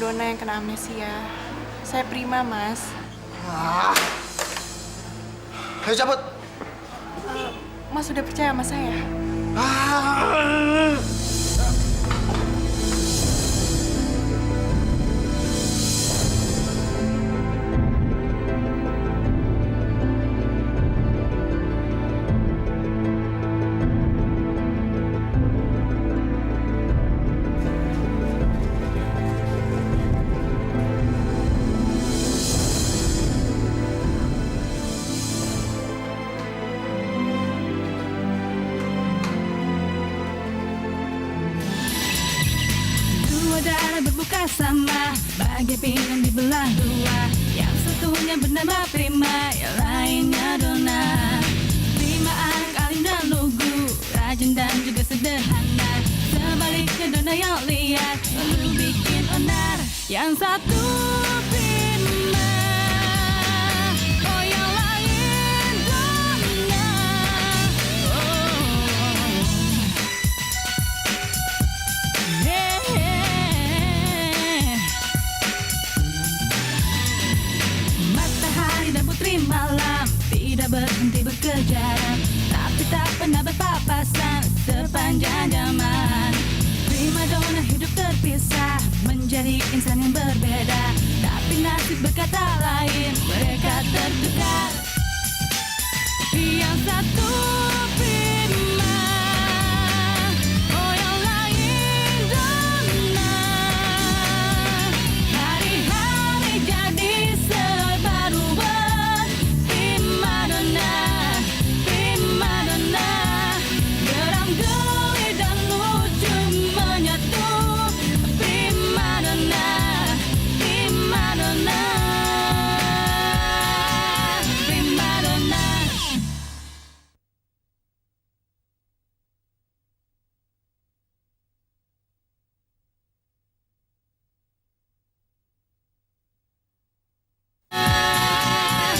Donna yang kena amnesia. Saya Prima, Mas. Ah. Ayo cabut. Mas sudah percaya sama saya? Ah. Darah berbuka sama, bagai pinggan dibelah dua. Yang satunya bernama Prima, yang lainnya Donna. Prima anak alim dan lugu, rajin dan juga sederhana. Sebaliknya Donna yang liar, lalu bikin onar. Yang satu Prima, oh yang lain Donna. Matahari dan putri malam tidak berhenti berkejaran, tapi tak pernah berpapasan sepanjang zaman. Prima Donna hidup terpisah, menjadi insan yang berbeda, tapi nasib berkata lain, mereka tertukar. Yang satu Prima, oh yang lain Donna. Hari-hari jadi serba berubah. Prima Donna, Prima Donna. Geram geli dan lucu menyatu. Prima Donna, Prima Donna. Prima Donna.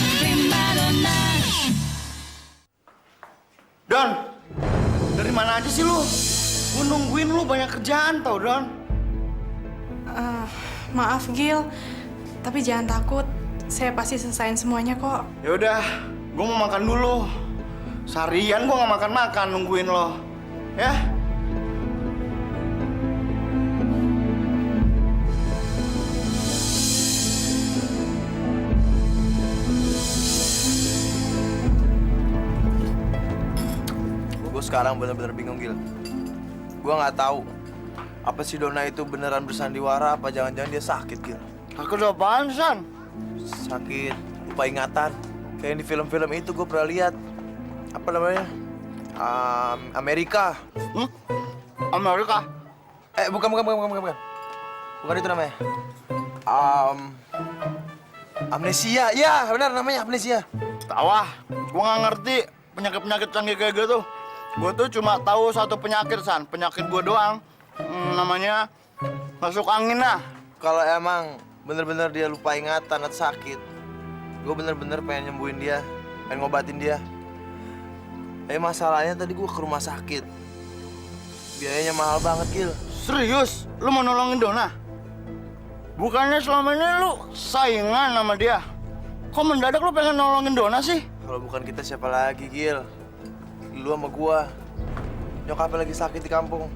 Prima Donna. Don, dari mana aja sih lu? Gue nungguin lu banyak kerjaan tau, Don. Maaf, Gil. Tapi jangan takut. Saya pasti selesaiin semuanya kok. Ya udah, gue mau makan dulu. Seharian gue nggak makan-makan nungguin lo. Ya? Gue sekarang bener-bener bingung, Gil. Gue nggak tahu apa si Donna itu beneran bersandiwara apa jangan-jangan dia sakit, Gil. Aku udah apaan, San? Sakit, lupa ingatan. Kayak di film-film itu gue pernah lihat. Apa namanya? Amerika. Amerika? Bukan. Bukan itu namanya. Amnesia. Ya, benar namanya amnesia. Tahu ah, gue nggak ngerti penyakit-penyakit canggih kayak gitu. Gue tuh cuma tahu satu penyakit, San. Penyakit gue doang. Namanya masuk angin lah. Kalau emang bener-bener dia lupa ingatan atau sakit, gue bener-bener pengen nyembuhin dia, pengen ngobatin dia. Masalahnya tadi gue ke rumah sakit. Biayanya mahal banget, Gil. Serius? Lu mau nolongin Donna? Bukannya selama ini lu saingan sama dia? Kok mendadak lu pengen nolongin Donna sih? Kalau bukan kita siapa lagi, Gil? Lu sama gua. Nyokapnya lagi sakit di kampung.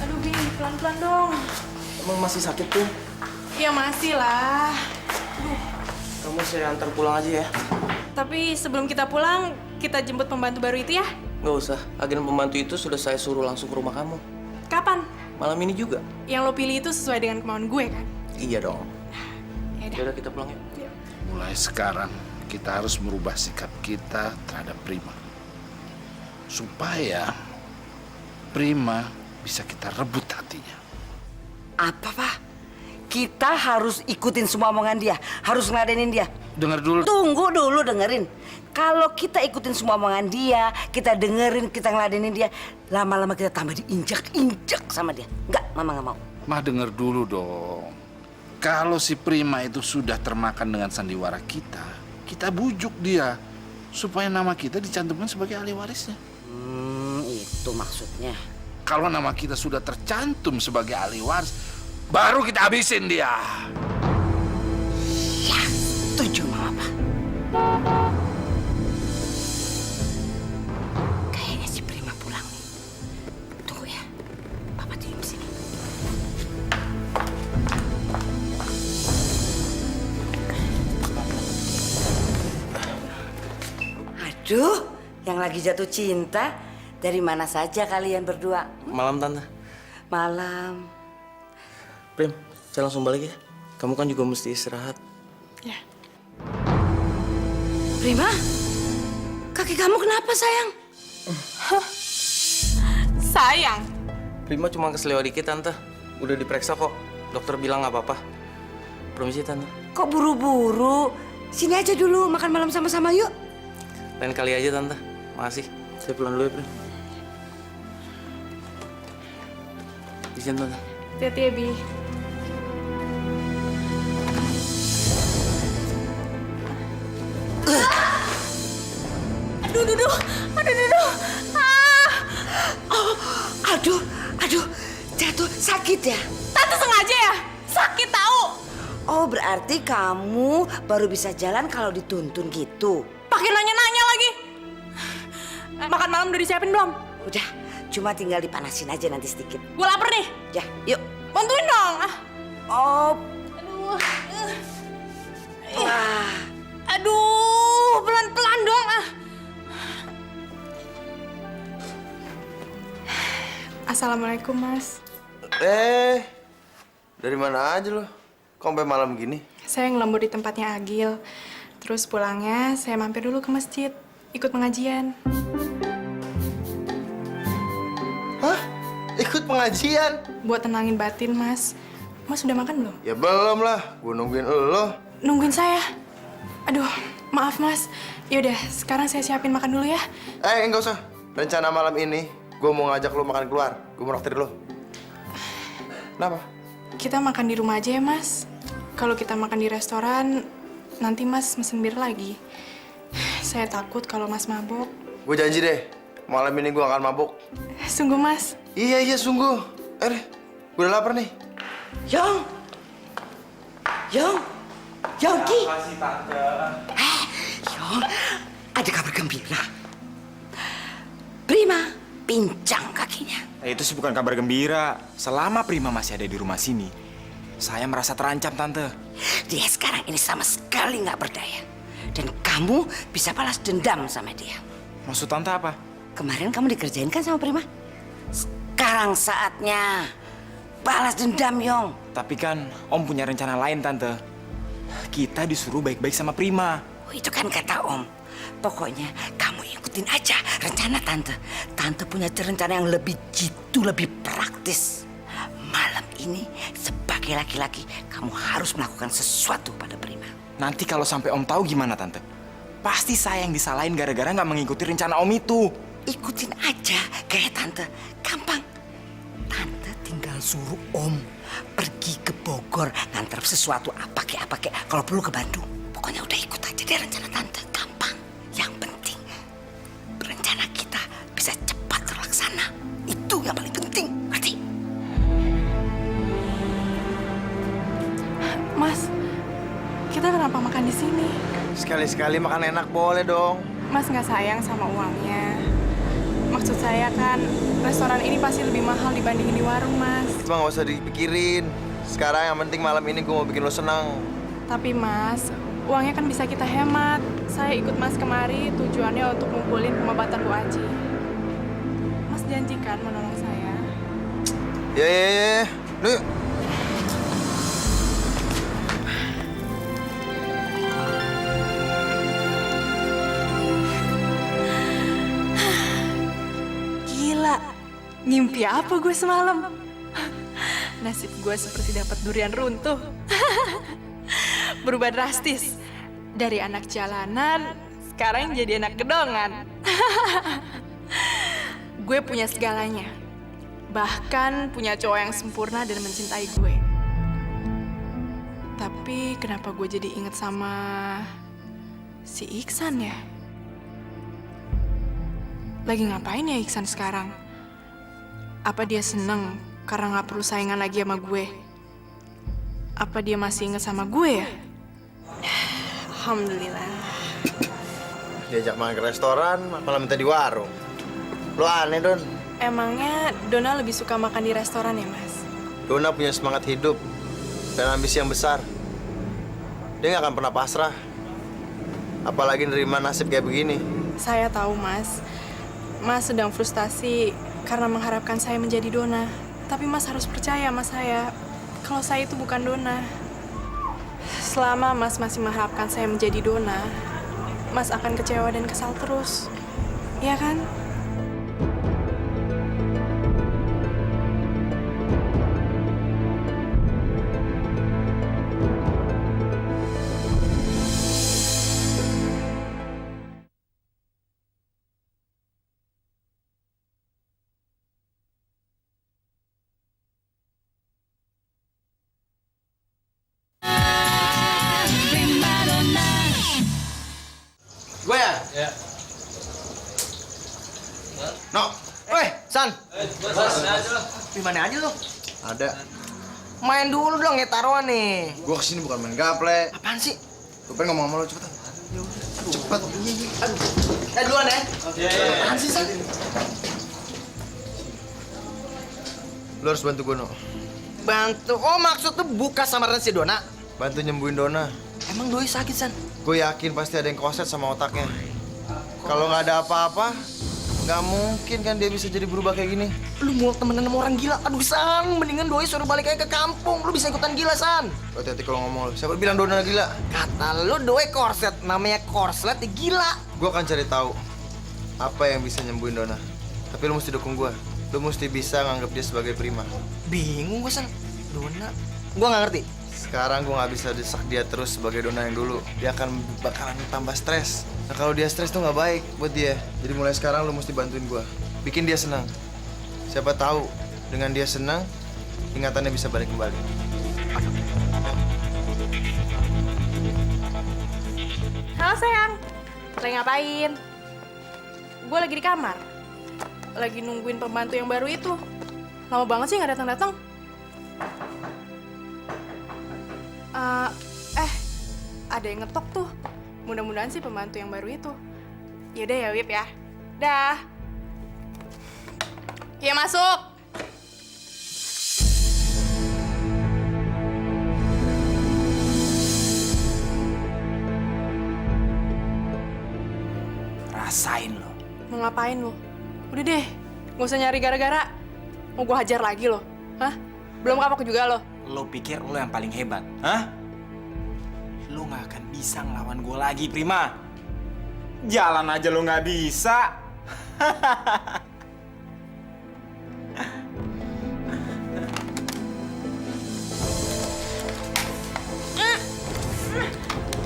Aduh, Bi, pelan-pelan dong. Emang masih sakit tuh? Ya masih lah. Kamu saya antar pulang aja ya. Tapi sebelum kita pulang, kita jemput pembantu baru itu ya? Nggak usah, agen pembantu itu sudah saya suruh langsung ke rumah kamu. Kapan? Malam ini juga. Yang lo pilih itu sesuai dengan kemauan gue kan? Iya dong. Ya udah. Yaudah kita pulang yuk. Mulai sekarang kita harus merubah sikap kita terhadap Prima. Supaya Prima bisa kita rebut hatinya. Apa, Pak? Kita harus ikutin semua omongan dia, harus ngeladenin dia. Dengar dulu. Tunggu dulu dengerin. Kalau kita ikutin semua omongan dia, kita dengerin, kita ngeladenin dia, lama-lama kita tambah diinjak-injak sama dia. Enggak, Mama nggak mau. Mah dengar dulu dong. Kalau si Prima itu sudah termakan dengan sandiwara kita bujuk dia supaya nama kita dicantumkan sebagai ahli warisnya. Itu. itu maksudnya. Kalau nama kita sudah tercantum sebagai ahli waris, baru kita habisin dia. Ya, setuju Mama, Pak. Kayaknya si Prima pulang nih. Tunggu ya, Papa diem sini. Aduh, yang lagi jatuh cinta, dari mana saja kalian berdua? Malam, Tante. Malam. Prim, saya langsung balik ya. Kamu kan juga mesti istirahat. Ya. Prima, kaki kamu kenapa sayang? Sayang. Prima cuma keseliwa dikit, Tante. Udah diperiksa kok. Dokter bilang nggak apa-apa. Permisi, Tante. Kok buru-buru? Sini aja dulu makan malam sama-sama yuk. Lain kali aja, Tante. Makasih. Saya pulang dulu ya, Prim. Izin, Tante. Hati-hati ya, Bi. Aduh. Aduh, jatuh sakit ya? Tante sengaja ya? Sakit tahu. Oh, berarti kamu baru bisa jalan kalau dituntun gitu. Pakai nanya-nanya lagi. Makan malam udah disiapin belum? Udah, cuma tinggal dipanasin aja nanti sedikit. Gue lapar nih. Ya, yuk. Bantuin dong. Oh, Aduh. wah. Aduh, pelan-pelan dong. Assalamualaikum, Mas. Dari mana aja lo? Kok sampai malam gini? Saya ngelembur di tempatnya Agil. Terus pulangnya saya mampir dulu ke masjid, ikut pengajian. Hah? Ikut pengajian? Buat tenangin batin, Mas. Mas udah makan belum? Ya belum lah, gue nungguin lo. Nungguin saya. Aduh, maaf, Mas. Yaudah, sekarang saya siapin makan dulu ya. Enggak usah. Rencana malam ini, gue mau ngajak lo makan keluar. Gue mau naktir lo. Kenapa? Kita makan di rumah aja ya, Mas. Kalau kita makan di restoran, nanti Mas mesen bir lagi. Saya takut kalau Mas mabuk. Gue janji deh, malam ini gue akan mabuk. Sungguh, Mas. Iya, sungguh. Gue udah lapar nih. Yongki. Apa sih, Tante? Yong, ada kabar gembira. Prima pincang kakinya. Itu sih bukan kabar gembira. Selama Prima masih ada di rumah sini, saya merasa terancam, Tante. Dia sekarang ini sama sekali nggak berdaya. Dan kamu bisa balas dendam sama dia. Maksud Tante apa? Kemarin kamu dikerjain kan sama Prima? Sekarang saatnya balas dendam, Yong. Tapi kan Om punya rencana lain, Tante. Kita disuruh baik-baik sama Prima. Oh, itu kan kata Om. Pokoknya kamu ikutin aja rencana Tante. Tante punya rencana yang lebih jitu, lebih praktis. Malam ini sebagai laki-laki kamu harus melakukan sesuatu pada Prima. Nanti kalau sampai Om tahu gimana, Tante? Pasti saya yang disalahin gara-gara nggak mengikuti rencana Om itu. Ikutin aja kayak Tante. Gampang. Tante tinggal suruh Om pergi ke Bogor nganter sesuatu apa kek. Kalau perlu ke Bandung. Pokoknya udah ikut aja deh rencana Tante. Gampang. Yang penting rencana kita bisa cepat terlaksana. Itu yang paling penting. Ngerti? Mas, kita kenapa makan di sini? Sekali-sekali makan enak boleh dong. Mas nggak sayang sama uangnya. Maksud saya kan, restoran ini pasti lebih mahal dibandingin di warung, Mas. Cuma nggak usah dipikirin. Sekarang yang penting malam ini gue mau bikin lo senang. Tapi Mas, uangnya kan bisa kita hemat. Saya ikut Mas kemari tujuannya untuk ngumpulin pengobatan Bu Aji. Mas janjikan menolong saya. Ya. Yuk. Gila, ngimpi apa gue semalam? Nasib gue seperti dapat durian runtuh. Berubah drastis. Dari anak jalanan, sekarang jadi anak gedongan. Gue punya segalanya. Bahkan punya cowok yang sempurna dan mencintai gue. Tapi kenapa gue jadi inget sama si Iksan ya? Lagi ngapain ya Iksan sekarang? Apa dia seneng karena nggak perlu saingan lagi sama gue? Apa dia masih inget sama gue ya? Alhamdulillah. Diajak makan ke restoran, malah minta di warung. Lo aneh, Don. Emangnya Dona lebih suka makan di restoran ya, Mas? Dona punya semangat hidup dan ambisi yang besar. Dia nggak akan pernah pasrah. Apalagi nerima nasib kayak begini. Saya tahu, Mas. Mas sedang frustasi karena mengharapkan saya menjadi Dona. Tapi Mas harus percaya sama saya, kalau saya itu bukan Dona. Selama Mas masih mengharapkan saya menjadi Dona, Mas akan kecewa dan kesal terus. Iya kan? Primadona. Gue ya? Ya. No. Weh, San. Di mana aja lo? Ada. Main dulu dong ya taruhan nih. Gue kesini bukan main gaple. Apaan sih? Gue pengen ngomong sama lo, cepetan. Cepet. Duluan ya. Apaan sih, San? Lo harus bantu gue, No. Bantu. Oh, maksud tuh buka samaran si Dona. Bantu nyembuhin Dona. Emang doi sakit, San? Gue yakin pasti ada yang koset sama otaknya. Kalau nggak ada apa-apa, nggak mungkin kan dia bisa jadi berubah kayak gini. Lu mau temenan sama orang gila? Aduh, San. Mendingan doi suruh balik aja ke kampung. Lu bisa ikutan gila, San. Hati-hati kalau ngomong lo. Siapa bilang Dona gila? Kata lu doi korset. Namanya korset ya gila. Gue akan cari tahu apa yang bisa nyembuhin Dona. Tapi lu mesti dukung gue. Lu mesti bisa nganggap dia sebagai prima. Bingung gue, San. Dona. Gue nggak ngerti. Sekarang gue nggak bisa desak dia terus sebagai Dona yang dulu. Dia akan bakalan tambah stres. Nah kalau dia stres tuh nggak baik buat dia. Jadi mulai sekarang lu mesti bantuin gue. Bikin dia senang. Siapa tahu dengan dia senang, ingatannya bisa balik kembali. Halo sayang, lagi ngapain? Gue lagi di kamar. Lagi nungguin pembantu yang baru itu. Lama banget sih nggak datang-datang. Ada yang ngetok tuh. Mudah-mudahan sih pembantu yang baru itu. Yaudah ya, Wip ya. Dah. Ya masuk. Rasain lo. Mau ngapain lo? Udah deh, nggak usah nyari gara-gara. Mau gue hajar lagi lo. Hah? Belum kapok juga lo? Lo pikir lo yang paling hebat, hah? Lo nggak akan bisa ngelawan gue lagi, Prima. Jalan aja lo nggak bisa.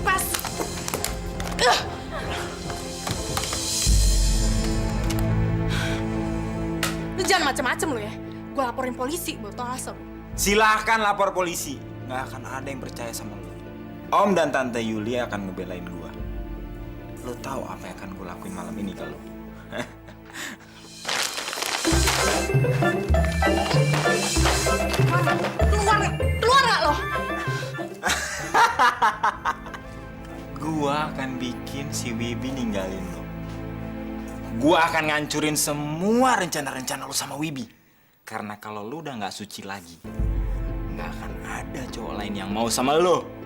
Pas. Lu jangan macem-macem lo ya. Gue laporin polisi, botol asap. Silahkan lapor polisi. Nggak akan ada yang percaya sama lo. Om dan Tante Yulia akan ngebelain gue. Lo tahu apa yang akan gue lakuin malam ini ke lo? Keluar nggak lo? Gua akan bikin si Wibi ninggalin lo. Gua akan ngancurin semua rencana-rencana lo sama Wibi. Karena kalau lo udah nggak suci lagi, nggak akan ada cowok lain yang mau sama lo.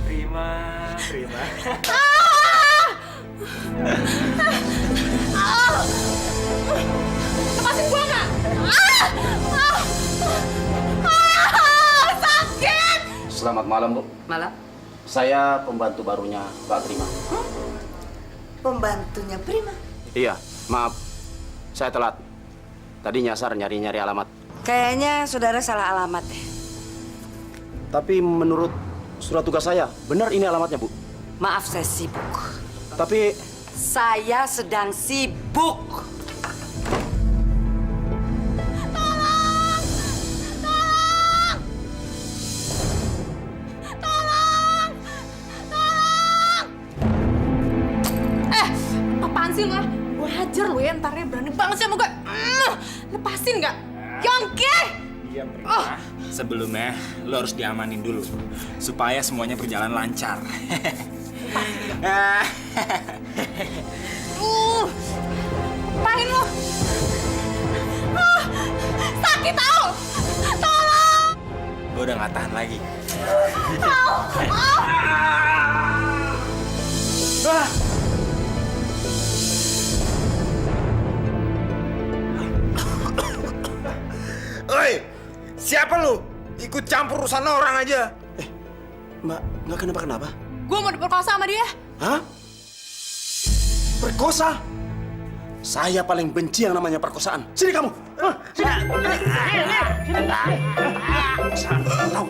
Prima. Lepasin gua nggak? Sakit! Selamat malam, Bu. Malam. Saya pembantu barunya Mbak Prima. Pembantunya Prima. Iya, maaf. Saya telat. Tadi nyasar nyari-nyari alamat. Kayaknya saudara salah alamat deh. Tapi menurut surat tugas saya, benar ini alamatnya, Bu. Maaf, saya sibuk. Tapi Saya sedang sibuk. sih lo? Gue hajar lo ya, ntarnya berani banget sih sama gue. Lepasin nggak? Yongki! Iya, Prima. Sebelumnya, lo harus diamanin dulu. Supaya semuanya berjalan lancar. Apain lo? Sakit tau! Tolong! Gue udah gak tahan lagi. Oi, siapa lu? Ikut campur urusan orang aja. Mbak, nggak kenapa-kenapa? Gue mau diperkosa sama dia. Hah? Perkosa? Saya paling benci yang namanya perkosaan. Sini kamu. Sini. Tahu.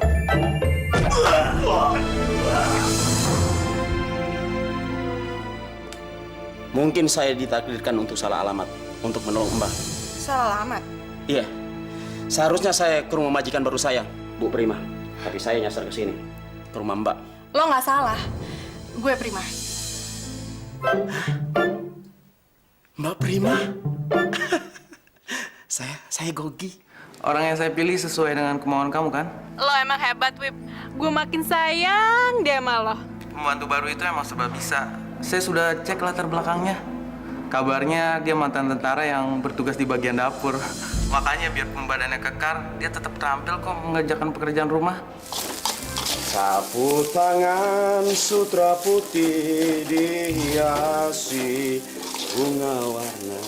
Mungkin saya ditakdirkan untuk salah alamat, untuk menolong Mbak. Salah alamat. Iya. Seharusnya saya ke rumah majikan baru saya, Bu Prima. Tapi saya nyasar ke sini, ke rumah Mbak. Lo nggak salah. Gue Prima. Mbak Prima? saya Gogi. Orang yang saya pilih sesuai dengan kemauan kamu kan? Lo emang hebat, Wip. Gue makin sayang dia sama lo. Pembantu baru itu emang serba bisa. Saya sudah cek latar belakangnya. Kabarnya dia mantan tentara yang bertugas di bagian dapur. Makanya biar pembadannya kekar, dia tetap tampil kok mengerjakan pekerjaan rumah. Sapu tangan sutra putih dihiasi bunga warna.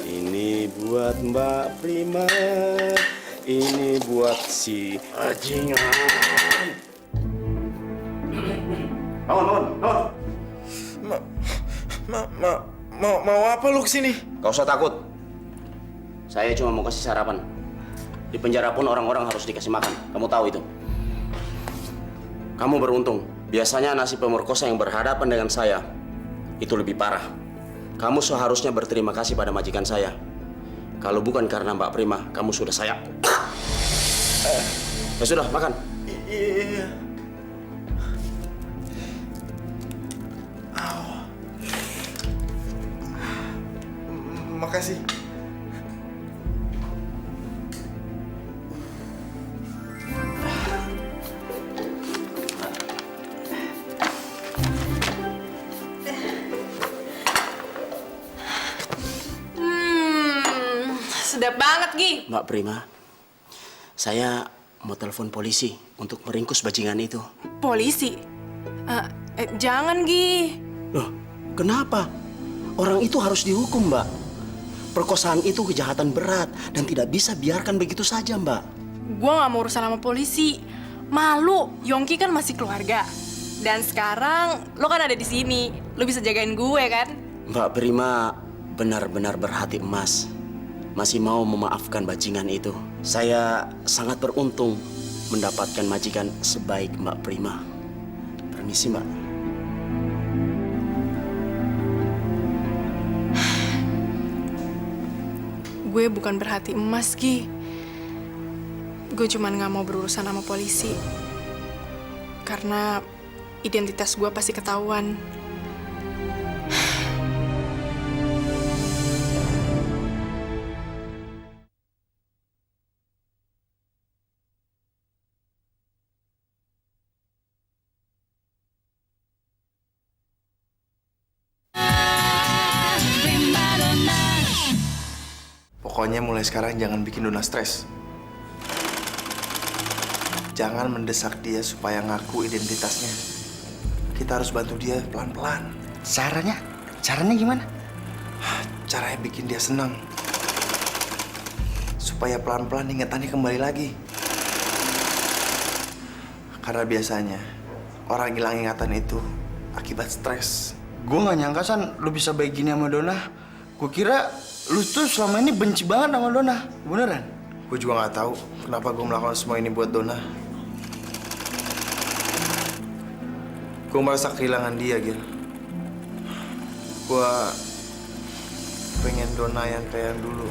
Ini buat Mbak Prima, ini buat si bajingan. Bangun. Mau apa lu kesini? Gak usah takut. Saya cuma mau kasih sarapan. Di penjara pun orang-orang harus dikasih makan. Kamu tahu itu. Kamu beruntung. Biasanya nasib pemerkosa yang berhadapan dengan saya itu lebih parah. Kamu seharusnya berterima kasih pada majikan saya. Kalau bukan karena Mbak Prima, kamu sudah saya. Ya sudah, makan. Iya. Makasih. Sedap banget, Gi. Mbak Prima, saya mau telepon polisi untuk meringkus bajingan itu. Polisi? Jangan, Gi. Loh, kenapa? Orang itu harus dihukum, Mbak. Perkosaan itu kejahatan berat dan tidak bisa biarkan begitu saja, Mbak. Gua nggak mau urusan sama polisi. Malu, Yongki kan masih keluarga. Dan sekarang lo kan ada di sini. Lo bisa jagain gue kan? Mbak Prima benar-benar berhati emas. Masih mau memaafkan bajingan itu. Saya sangat beruntung mendapatkan majikan sebaik Mbak Prima. Permisi, Mbak. Gue bukan berhati emas, Gi. Gue cuman gak mau berurusan sama polisi. Karena identitas gue pasti ketahuan. Pokoknya mulai sekarang jangan bikin Dona stres. Jangan mendesak dia supaya ngaku identitasnya. Kita harus bantu dia pelan-pelan. Caranya? Caranya gimana? Caranya bikin dia senang. Supaya pelan-pelan ingatannya kembali lagi. Karena biasanya orang hilang ingatan itu akibat stres. Gue gak nyangka, San, lu bisa baik gini sama Dona. Gue kira lu tuh selama ini benci banget sama Dona. Beneran? Gue juga gak tahu kenapa gue melakukan semua ini buat Dona. Gue merasa kehilangan dia, Gil. Gue pengen Dona yang kayak dulu.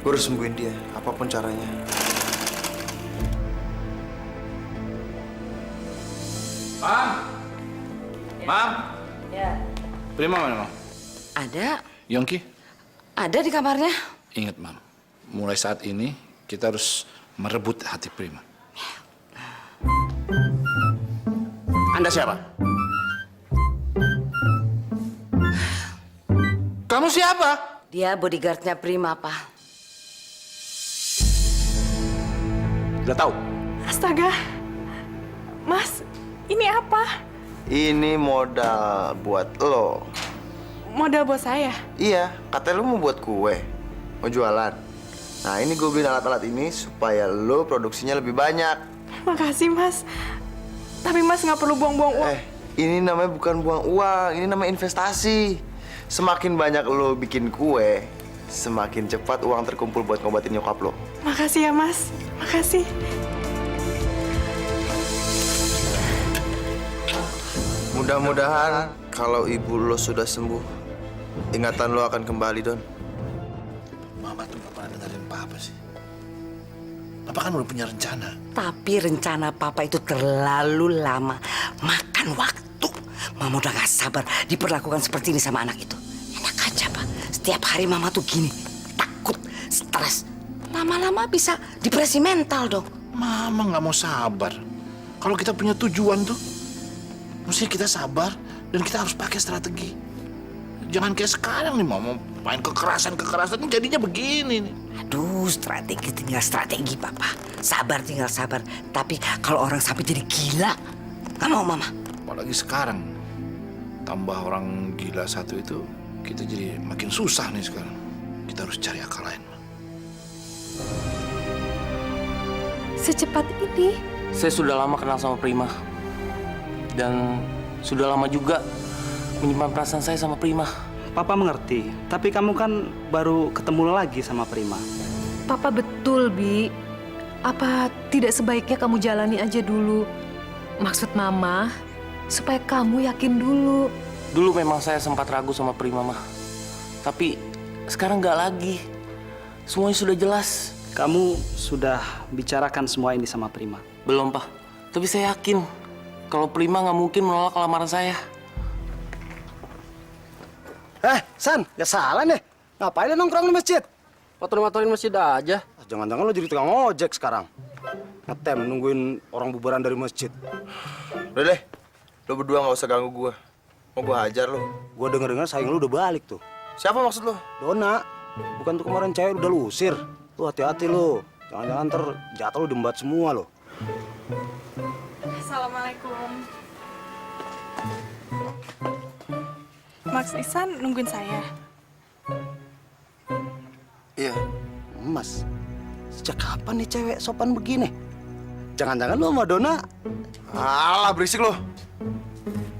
Gue harus sembuhin dia, apapun caranya. Mam. Mam. Ya. Prima mana, Mam? Ada, Yongki? ada di kamarnya. Ingat, Mam. Mulai saat ini kita harus merebut hati Prima. Anda siapa? Kamu siapa? Dia bodyguardnya Prima, Pak. Udah tahu? Astaga. Mas, ini apa? Ini modal buat lo. Modal buat saya. Iya, katanya lo mau buat kue, mau jualan. Nah, ini gue beliin alat-alat ini supaya lo produksinya lebih banyak. Makasih, Mas. Tapi Mas nggak perlu buang-buang uang. Ini namanya bukan buang uang, ini namanya investasi. Semakin banyak lo bikin kue, semakin cepat uang terkumpul buat ngobatin nyokap lo. Makasih ya, Mas. Makasih. Mudah-mudahan kalau ibu lo sudah sembuh, ingatan lo akan kembali, Don. Mama tuh gak pernah dengerin Papa sih. Papa kan udah punya rencana. Tapi rencana Papa itu terlalu lama. Makan waktu. Mama udah gak sabar diperlakukan seperti ini sama anak itu. Enak aja, Pak. Setiap hari Mama tuh gini. Takut, stres. Lama-lama bisa depresi mental dong. Mama gak mau sabar. Kalau kita punya tujuan tuh, mesti kita sabar dan kita harus pakai strategi. Jangan kayak sekarang nih, Mama main kekerasan jadinya begini nih. Aduh, strategi tinggal strategi, Papa. Sabar tinggal sabar. Tapi kalau orang sampai jadi gila, gak mau, Mama. Apalagi sekarang, tambah orang gila satu itu, kita jadi makin susah nih sekarang. Kita harus cari akal lain, Ma. Secepat ini? Saya sudah lama kenal sama Prima. Dan sudah lama juga menyimpan perasaan saya sama Prima. Papa mengerti, tapi kamu kan baru ketemu lagi sama Prima. Papa betul, Bi. Apa tidak sebaiknya kamu jalani aja dulu? Maksud Mama, supaya kamu yakin dulu. Dulu memang saya sempat ragu sama Prima, Mah. Tapi sekarang nggak lagi. Semuanya sudah jelas. Kamu sudah bicarakan semua ini sama Prima? Belum, Pak. Tapi saya yakin kalau Prima nggak mungkin menolak lamaran saya. San, ya salah nih. Ngapain lo nongkrong di masjid? Motor-motorin masjid aja. Jangan-jangan lo jadi tukang ojek sekarang. Ngetem nungguin orang bubaran dari masjid. Udah deh, lo berdua nggak usah ganggu gue. Mau gue hajar lo. Gue denger-dengar saing lo udah balik tuh. Siapa maksud lo? Dona, bukan tuh kemarin cewek udah lu usir. Lu hati-hati lo. Jangan-jangan ntar jatuh lo dembat semua lo. Assalamualaikum. Max Ihsan nungguin saya. Iya. Mas, sejak kapan nih cewek sopan begini? Jangan-jangan lo sama Dona? Alah, berisik lo.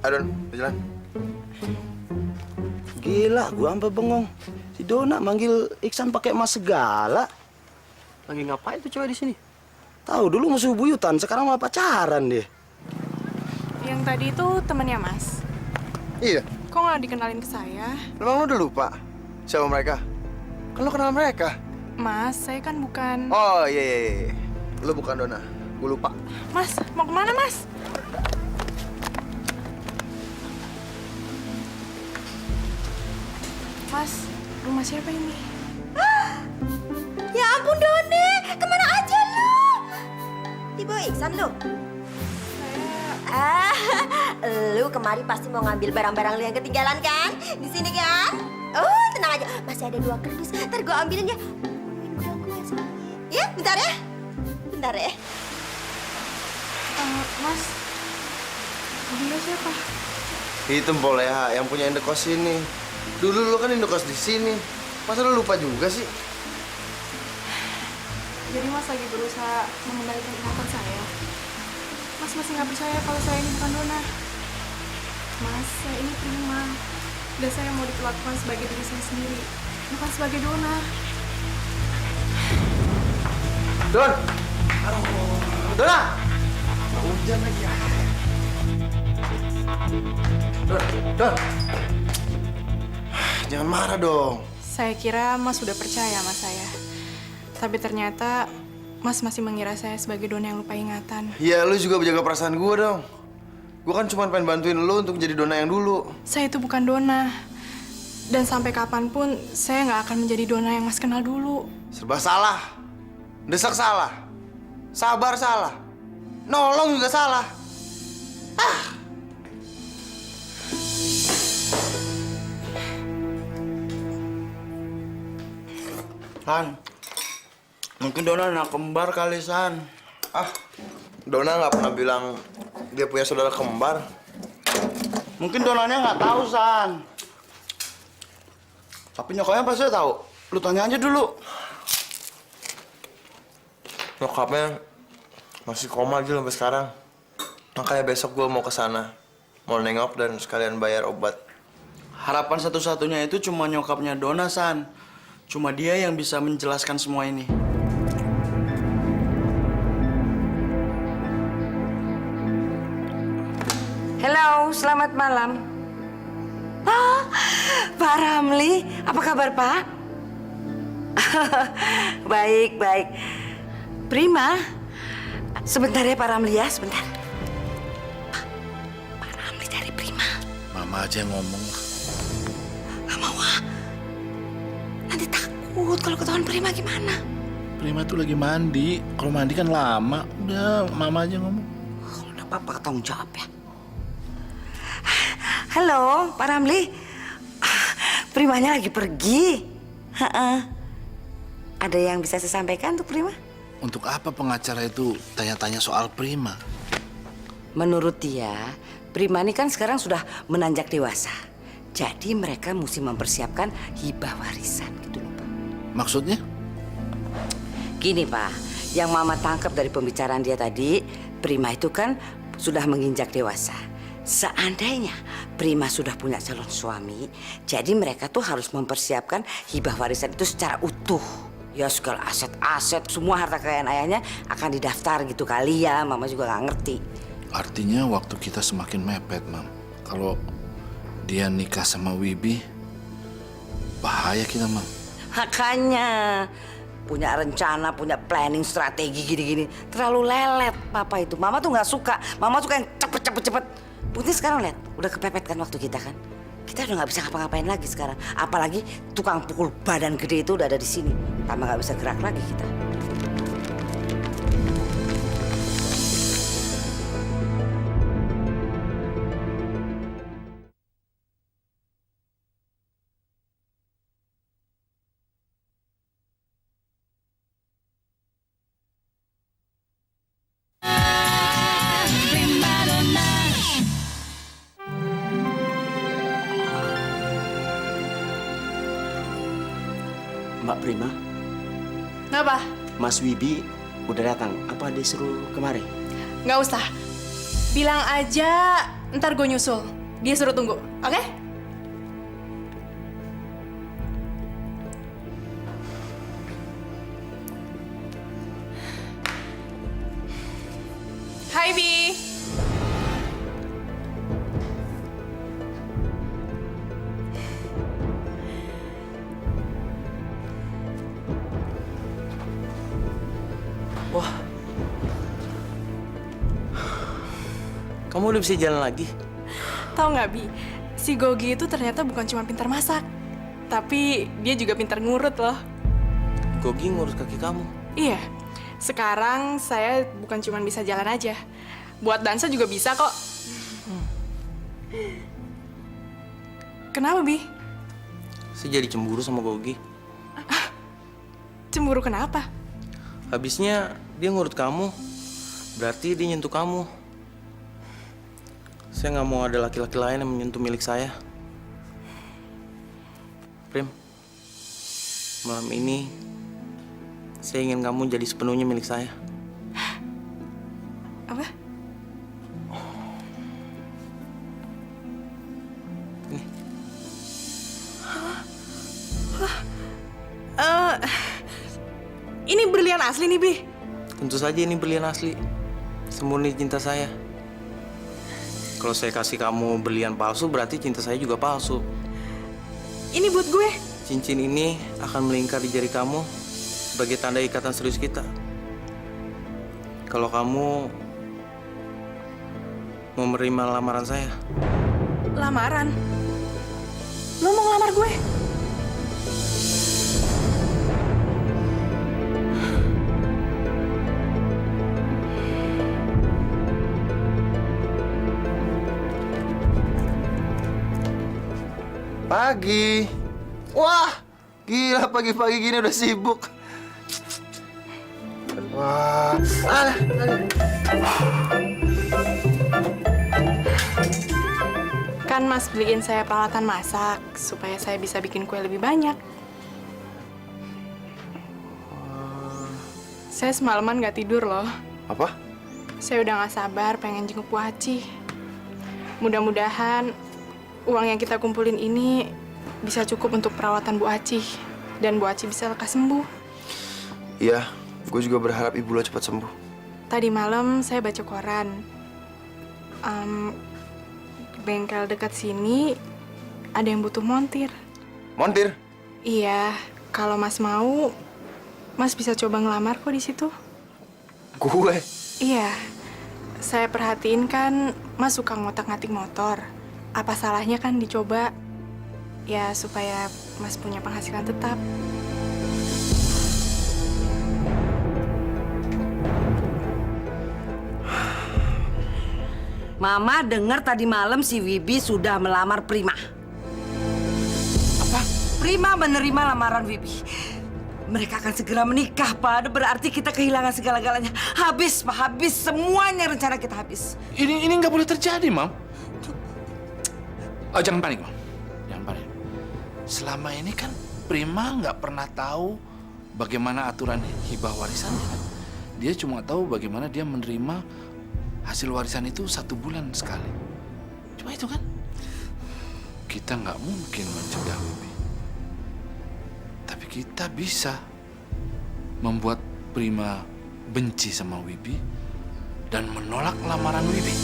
Ayo, Don, jalan. Gila, gua sampai bengong. Si Dona manggil Iksan pakai mas segala. Lagi ngapain tuh cewek di sini? Tahu dulu musuh buyutan, sekarang malah pacaran deh. Yang tadi itu temannya Mas. Iya. Kok nggak dikenalin ke saya? Emang lo udah lupa siapa mereka? Kan lo kenal mereka. Mas, saya kan bukan... Oh iya. Lo bukan Dona. Gue lupa. Mas, mau kemana, Mas? Mas, rumah siapa ini? Ya ampun, Doni. Kemana aja lu? Dibawa Iksan lu? Lu kemari pasti mau ngambil barang-barang lu yang ketinggalan kan? Di sini kan? Oh, tenang aja. Masih ada 2 kardus. Ntar gue ambilin ya. Udah gue soalnya. Ya, bentar ya. Bentar ya. Mas, dia siapa? Itu Mpok Leha yang punya indekos ini. Dulu lo kan indekos di sini. Masa lo lupa juga sih? Jadi Mas lagi berusaha mengembalikan ingatan saya. Mas masih nggak percaya kalau saya ini bukan Dona. Mas, saya ini Prima. Dan saya mau diperlakukan sebagai diri saya sendiri, bukan sebagai Dona. Don! Dona! Hujan lagi ya. Don! Jangan marah dong. Saya kira Mas sudah percaya sama saya. Tapi ternyata Mas masih mengira saya sebagai Dona yang lupa ingatan. Ya, lu juga menjaga perasaan gue dong. Gue kan cuma pengen bantuin lo untuk jadi Dona yang dulu. Saya itu bukan Dona. Dan sampai kapanpun saya nggak akan menjadi Dona yang Mas kenal dulu. Serba salah. Desak salah. Sabar salah. Nolong juga salah. San, mungkin Dona anak kembar kali, San. Dona nggak pernah bilang dia punya saudara kembar. Mungkin Donanya nggak tahu, San. Tapi nyokapnya pasti tahu. Lu tanya aja dulu. Nyokapnya masih koma aja sampai sekarang. Makanya besok gue mau ke sana, mau nengok dan sekalian bayar obat. Harapan satu-satunya itu cuma nyokapnya Dona, San. Cuma dia yang bisa menjelaskan semua ini. Halo, selamat malam. Pak Ramli, apa kabar Pak? Baik, baik. Prima, sebentar ya Pak Ramli ya, sebentar. Pak Ramli dari Prima. Mama aja yang ngomong. Gak mau nanti takut kalau ketahuan Prima gimana? Prima tuh lagi mandi. Kalau mandi kan lama. Udah, Mama aja ngomong. Udah Papa tanggung jawab ya. Halo, Pak Ramli. Primanya lagi pergi. Ada yang bisa saya sampaikan untuk Prima? Untuk apa pengacara itu tanya-tanya soal Prima? Menurut dia, Prima ini kan sekarang sudah menanjak dewasa. Jadi mereka mesti mempersiapkan hibah warisan gitu loh, Pak. Maksudnya? Gini, Pak. Yang Mama tangkap dari pembicaraan dia tadi, Prima itu kan sudah menginjak dewasa. Seandainya Prima sudah punya calon suami, jadi mereka tuh harus mempersiapkan hibah warisan itu secara utuh. Ya segala aset-aset, semua harta kekayaan ayahnya akan didaftar gitu kali ya. Mama juga nggak ngerti. Artinya waktu kita semakin mepet, Mam. Kalau dia nikah sama Wibi, bahaya kita, Mam. Makanya punya rencana, punya planning, strategi gini-gini. Terlalu lelet Papa itu. Mama tuh nggak suka. Mama suka yang cepet. Bukti sekarang lihat, udah kepepet kan waktu kita kan. Kita udah nggak bisa ngapa-ngapain lagi sekarang. Apalagi tukang pukul badan gede itu udah ada di sini. Tambah nggak bisa gerak lagi kita. Prima donna. Mbak Prima, Kenapa? Mas Wibi udah datang. Apa dia suruh kemari? Nggak usah. Bilang aja, ntar gue nyusul. Dia suruh tunggu, oke? Hai, Bi. Wah. Kamu udah bisa jalan lagi? Tahu nggak, Bi? Si Gogi itu ternyata bukan cuma pintar masak, tapi dia juga pintar ngurut loh. Gogi ngurus kaki kamu. Iya. Sekarang saya bukan cuma bisa jalan aja. Buat dansa juga bisa kok. Kenapa, Bi? Saya jadi cemburu sama Gogi. Cemburu kenapa? Habisnya dia ngurut kamu, berarti dia nyentuh kamu. Saya nggak mau ada laki-laki lain yang menyentuh milik saya. Prim, malam ini saya ingin kamu jadi sepenuhnya milik saya. Apa? Ini. Ini berlian asli nih, Bi. Tentu saja ini berlian asli. Semurni cinta saya. Kalau saya kasih kamu berlian palsu, berarti cinta saya juga palsu. Ini buat gue. Cincin ini akan melingkar di jari kamu sebagai tanda ikatan serius kita. Kalau kamu mau menerima lamaran saya. Lamaran? Lo mau ngelamar gue? Pagi. Wah, gila pagi-pagi gini udah sibuk. Wah, alah. Kan Mas beliin saya peralatan masak supaya saya bisa bikin kue lebih banyak. Saya semalaman nggak tidur loh. Apa? Saya udah nggak sabar pengen jenguk Bu Aci. Mudah-mudahan uang yang kita kumpulin ini bisa cukup untuk perawatan Bu Aci dan Bu Aci bisa lekas sembuh. Iya, gue juga berharap ibu lo cepat sembuh. Tadi malam saya baca koran. Bengkel dekat sini ada yang butuh montir. Montir? Iya, kalau Mas mau, Mas bisa coba ngelamar kok di situ. Gue? Iya, saya perhatiin kan Mas suka ngotak-ngatik motor. Apa salahnya kan dicoba? Ya, supaya Mas punya penghasilan tetap. Mama dengar tadi malam si Wibi sudah melamar Prima. Apa? Prima menerima lamaran Wibi. Mereka akan segera menikah, Pak. Berarti kita kehilangan segala-galanya. Habis, Pak. Habis. Semuanya rencana kita habis. Ini nggak boleh terjadi, Mam. Oh, jangan panik, Mam. Jangan panik. Selama ini kan Prima nggak pernah tahu bagaimana aturan hibah warisannya. Kan? Dia cuma tahu bagaimana dia menerima hasil warisan itu 1 bulan sekali. Cuma itu kan? Kita nggak mungkin mencegah Wibi. Tapi kita bisa membuat Prima benci sama Wibi dan menolak lamaran Wibi.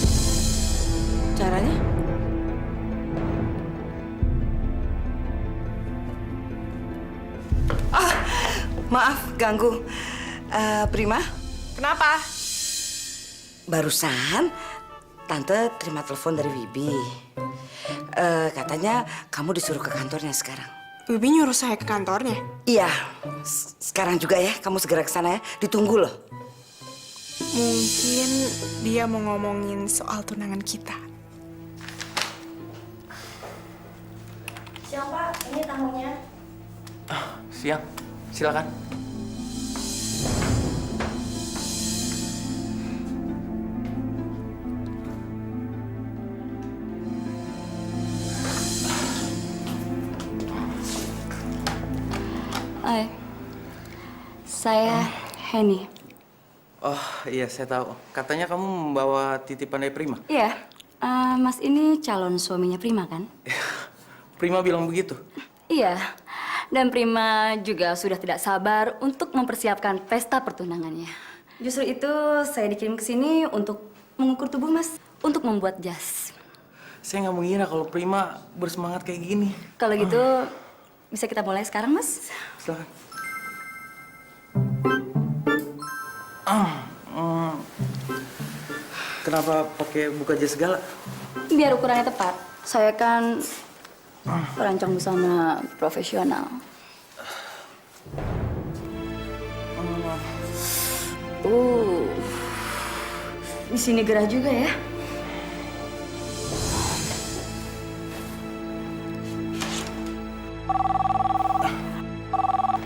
Caranya? Maaf ganggu. Prima? Kenapa? Barusan Tante terima telepon dari Wibi. Katanya kamu disuruh ke kantornya sekarang. Wibi nyuruh saya ke kantornya? Iya. Sekarang juga ya, kamu segera ke sana ya. Ditunggu loh. Mungkin dia mau ngomongin soal tunangan kita. Siang, Pak. Ini tamunya. Siang, silakan. Hai, saya Henny. Oh iya, saya tahu. Katanya kamu membawa titipan dari Prima. Iya, Mas ini calon suaminya Prima kan? Prima bilang begitu? Iya, dan Prima juga sudah tidak sabar untuk mempersiapkan pesta pertunangannya. Justru itu saya dikirim ke sini untuk mengukur tubuh Mas, untuk membuat jas. Saya nggak mengira kalau Prima bersemangat kayak gini. Kalau gitu, bisa kita mulai sekarang, Mas? Silakan. Kenapa pakai buka jas segala? Biar ukurannya tepat. Saya kan perancang busana profesional. Di sini gerah juga ya.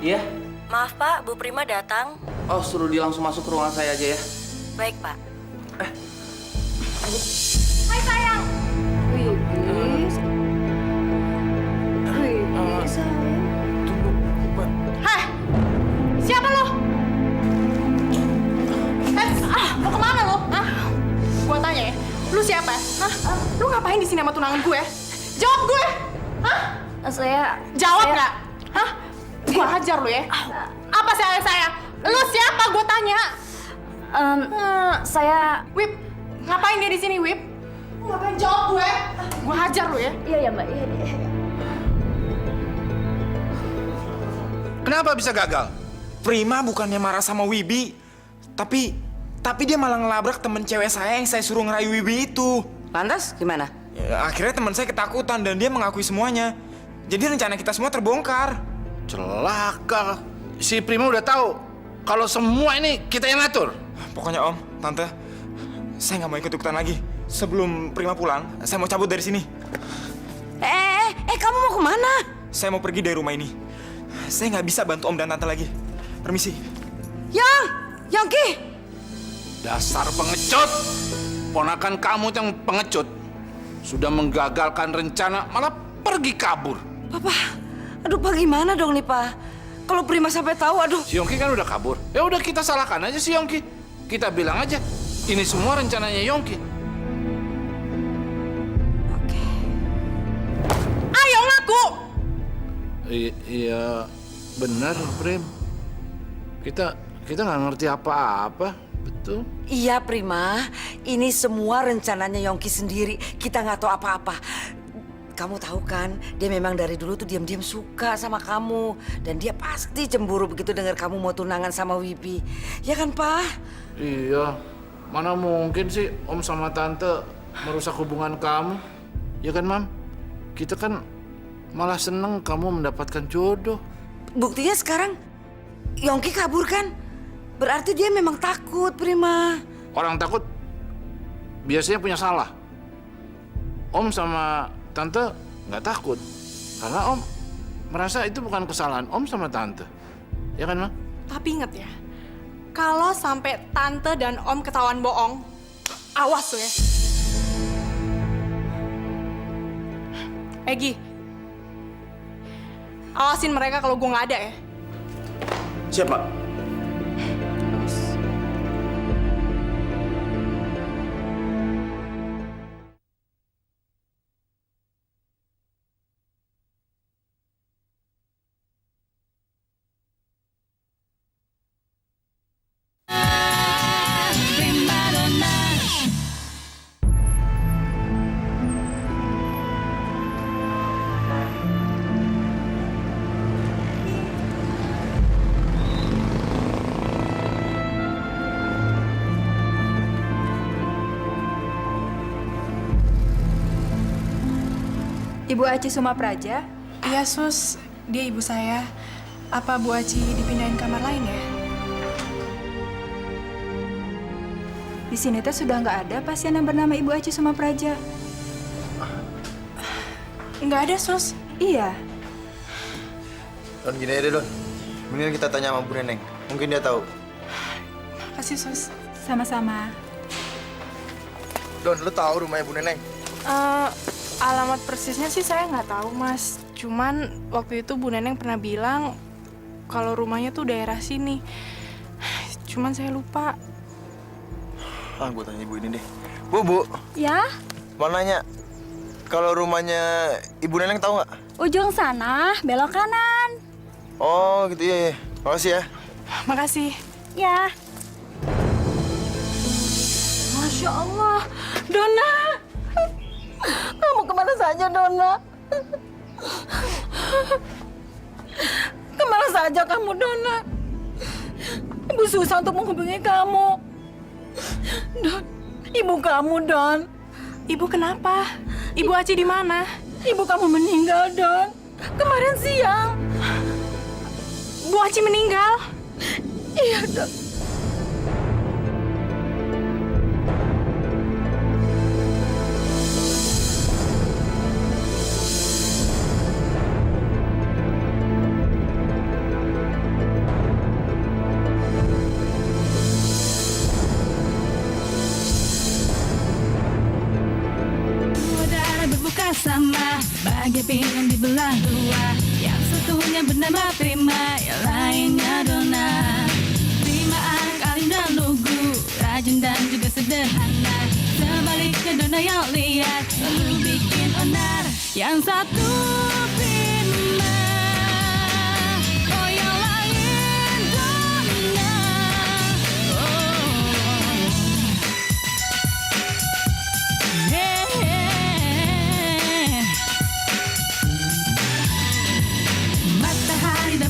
Iya? Maaf Pak, Bu Prima datang. Oh, suruh dia langsung masuk ke ruangan saya aja ya. Baik Pak. Hai sayang. Wibi sayang. Hah? Siapa lo? Mau kemana lo? Gua tanya ya, lu siapa? Lu ngapain di sini sama tunangan gue? Jawab gue! Saya... Jawab nggak? Gua hajar lu ya. Apa saya? Lu siapa? Gue tanya. Saya... Wip, ngapain dia di sini, Wip? Ngapain jawab gue? Gue hajar lu ya. Iya Mbak. Iya. Kenapa bisa gagal? Prima bukannya marah sama Wibi, tapi dia malah ngelabrak temen cewek saya yang saya suruh ngerayu Wibi itu. Lantas gimana? Ya, akhirnya teman saya ketakutan dan dia mengakui semuanya. Jadi rencana kita semua terbongkar. Celaka. Si Prima udah tahu kalau semua ini kita yang ngatur. Pokoknya Om, Tante, saya nggak mau ikut-ikutan lagi. Sebelum Prima pulang, saya mau cabut dari sini. Kamu mau kemana? Saya mau pergi dari rumah ini. Saya nggak bisa bantu Om dan Tante lagi. Permisi. Yongki! Dasar pengecut. Ponakan kamu yang pengecut. Sudah menggagalkan rencana, malah pergi kabur. Papa, aduh Pak gimana dong nih Pak? Kalau Prima sampai tahu, aduh. Si Yongki kan udah kabur. Ya udah kita salahkan aja si Yongki. Kita bilang aja, ini semua rencananya Yongki. Ayo ngaku! Iya, benar Prim. Kita nggak ngerti apa-apa, betul. Iya Prima, ini semua rencananya Yongki sendiri. Kita nggak tahu apa-apa. Kamu tahu kan, dia memang dari dulu tuh diam-diam suka sama kamu. Dan dia pasti cemburu begitu dengar kamu mau tunangan sama Wibi. Ya kan, Pak? Iya, mana mungkin sih Om sama Tante merusak hubungan kamu. Ya kan, Mam? Kita kan malah seneng kamu mendapatkan jodoh. Buktinya sekarang Yongki kabur kan? Berarti dia memang takut, Prima. Orang takut biasanya punya salah. Om sama Tante nggak takut. Karena Om merasa itu bukan kesalahan Om sama Tante. Ya kan, Ma? Tapi inget ya, kalau sampai Tante dan Om ketahuan bohong, awas tuh ya. Egi, awasin mereka kalau gue nggak ada ya. Siap, Pak. Ibu Aci Suma Praja? Iya, Sus. Dia ibu saya. Apa Bu Aci dipindahin kamar lain ya? Di sini teh sudah nggak ada pasien yang bernama Ibu Aci Suma Praja. Nggak ada, Sus. Iya. Don, gini aja deh, Don. Mendingan kita tanya sama Bu Neneng. Mungkin dia tahu. Makasih, Sus. Sama-sama. Don, lu tahu rumahnya Bu Neneng? Alamat persisnya sih saya nggak tahu, Mas. Cuman waktu itu Bu Neneng pernah bilang kalau rumahnya tuh daerah sini. Cuman saya lupa. Gue tanya ibu ini deh. Bu. Ya, Mau nanya, kalau rumahnya Ibu Neneng tahu nggak? ujung sana, belok kanan. Oh, gitu ya. Makasih ya. Makasih. Ya. Masya Allah, Dona. Kamu kemana saja, Dona? Kemana saja kamu, Dona? Ibu susah untuk menghubungi kamu. Don, ibu kamu, Don. Ibu kenapa? Ibu Aci di mana? Ibu kamu meninggal, Don. Kemarin siang. Bu Aci meninggal? Iya, Don. Sama bagai pinggang dibelah dua, yang satunya bernama Prima, yang lainnya Dona. Prima anak alim dan lugu, rajin dan juga sederhana. Sebaliknya Dona yang lihat selalu bikin onar. Yang satu Prima, oh yang lain Dona.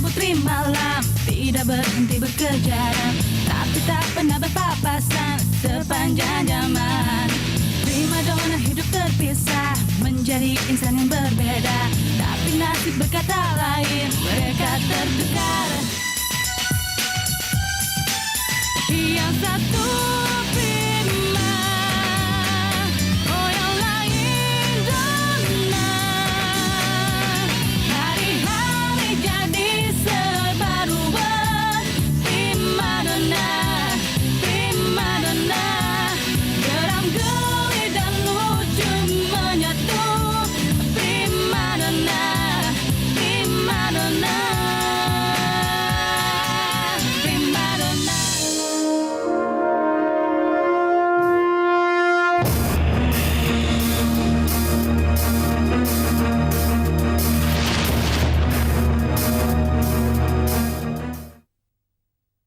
Putri malam tidak berhenti berkejaran, tapi tak pernah berpapasan sepanjang zaman. Prima donna pernah hidup terpisah, menjadi insan yang berbeda. Tapi nasib berkata lain, mereka tertukar. Yang satu